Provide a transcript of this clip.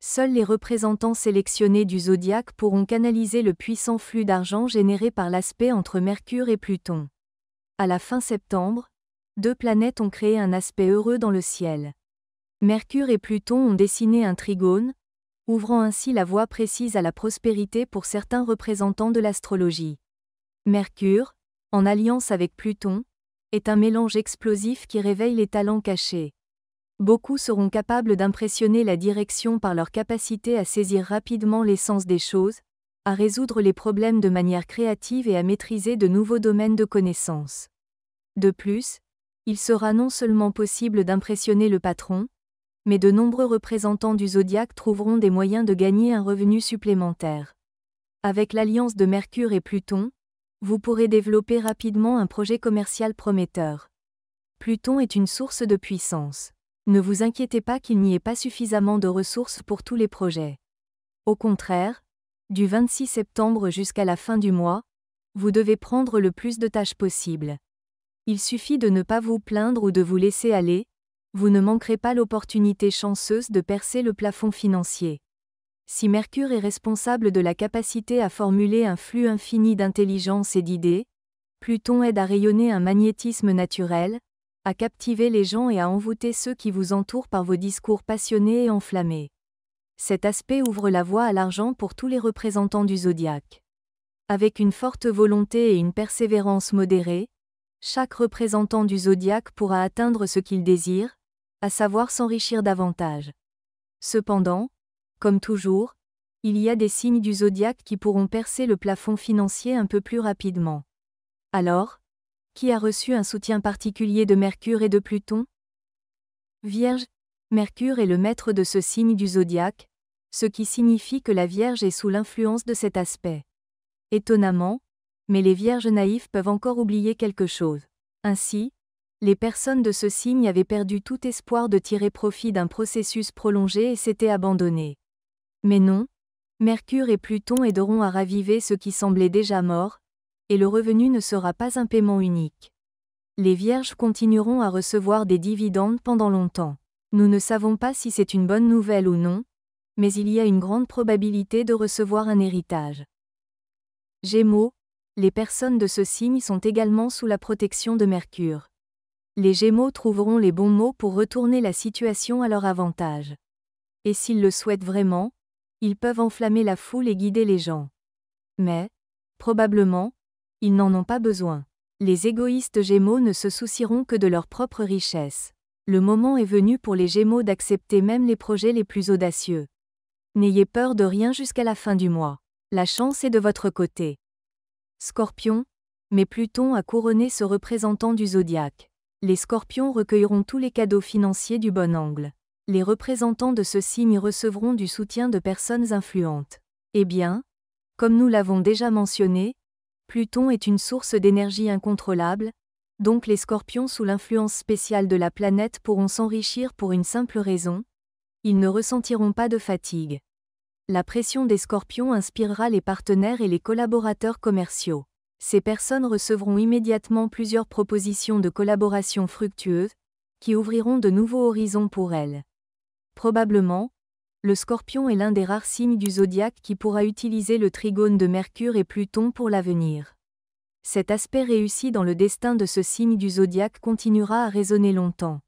Seuls les représentants sélectionnés du zodiaque pourront canaliser le puissant flux d'argent généré par l'aspect entre Mercure et Pluton. À la fin septembre, deux planètes ont créé un aspect heureux dans le ciel. Mercure et Pluton ont dessiné un trigone, ouvrant ainsi la voie précise à la prospérité pour certains représentants de l'astrologie. Mercure, en alliance avec Pluton, est un mélange explosif qui réveille les talents cachés. Beaucoup seront capables d'impressionner la direction par leur capacité à saisir rapidement l'essence des choses, à résoudre les problèmes de manière créative et à maîtriser de nouveaux domaines de connaissances. De plus, il sera non seulement possible d'impressionner le patron, mais de nombreux représentants du zodiaque trouveront des moyens de gagner un revenu supplémentaire. Avec l'alliance de Mercure et Pluton, vous pourrez développer rapidement un projet commercial prometteur. Pluton est une source de puissance. Ne vous inquiétez pas qu'il n'y ait pas suffisamment de ressources pour tous les projets. Au contraire, du 26 septembre jusqu'à la fin du mois, vous devez prendre le plus de tâches possible. Il suffit de ne pas vous plaindre ou de vous laisser aller, vous ne manquerez pas l'opportunité chanceuse de percer le plafond financier. Si Mercure est responsable de la capacité à formuler un flux infini d'intelligence et d'idées, Pluton aide à rayonner un magnétisme naturel, à captiver les gens et à envoûter ceux qui vous entourent par vos discours passionnés et enflammés. Cet aspect ouvre la voie à l'argent pour tous les représentants du zodiaque. Avec une forte volonté et une persévérance modérée, chaque représentant du zodiaque pourra atteindre ce qu'il désire, à savoir s'enrichir davantage. Cependant, comme toujours, il y a des signes du zodiaque qui pourront percer le plafond financier un peu plus rapidement. Alors, qui a reçu un soutien particulier de Mercure et de Pluton ? Vierge, Mercure est le maître de ce signe du zodiaque, ce qui signifie que la Vierge est sous l'influence de cet aspect. Étonnamment, mais les vierges naïfs peuvent encore oublier quelque chose. Ainsi, les personnes de ce signe avaient perdu tout espoir de tirer profit d'un processus prolongé et s'étaient abandonnées. Mais non, Mercure et Pluton aideront à raviver ce qui semblait déjà mort, et le revenu ne sera pas un paiement unique. Les vierges continueront à recevoir des dividendes pendant longtemps. Nous ne savons pas si c'est une bonne nouvelle ou non, mais il y a une grande probabilité de recevoir un héritage. Gémeaux, les personnes de ce signe sont également sous la protection de Mercure. Les Gémeaux trouveront les bons mots pour retourner la situation à leur avantage. Et s'ils le souhaitent vraiment, ils peuvent enflammer la foule et guider les gens. Mais, probablement, ils n'en ont pas besoin. Les égoïstes Gémeaux ne se soucieront que de leur propre richesse. Le moment est venu pour les Gémeaux d'accepter même les projets les plus audacieux. N'ayez peur de rien jusqu'à la fin du mois. La chance est de votre côté. Scorpion, mais Pluton a couronné ce représentant du zodiaque. Les Scorpions recueilleront tous les cadeaux financiers du bon angle. Les représentants de ce signe recevront du soutien de personnes influentes. Eh bien, comme nous l'avons déjà mentionné, Pluton est une source d'énergie incontrôlable, donc les Scorpions sous l'influence spéciale de la planète pourront s'enrichir pour une simple raison, ils ne ressentiront pas de fatigue. La pression des Scorpions inspirera les partenaires et les collaborateurs commerciaux. Ces personnes recevront immédiatement plusieurs propositions de collaboration fructueuses, qui ouvriront de nouveaux horizons pour elles. Probablement, le Scorpion est l'un des rares signes du zodiaque qui pourra utiliser le trigone de Mercure et Pluton pour l'avenir. Cet aspect réussi dans le destin de ce signe du zodiaque continuera à résonner longtemps.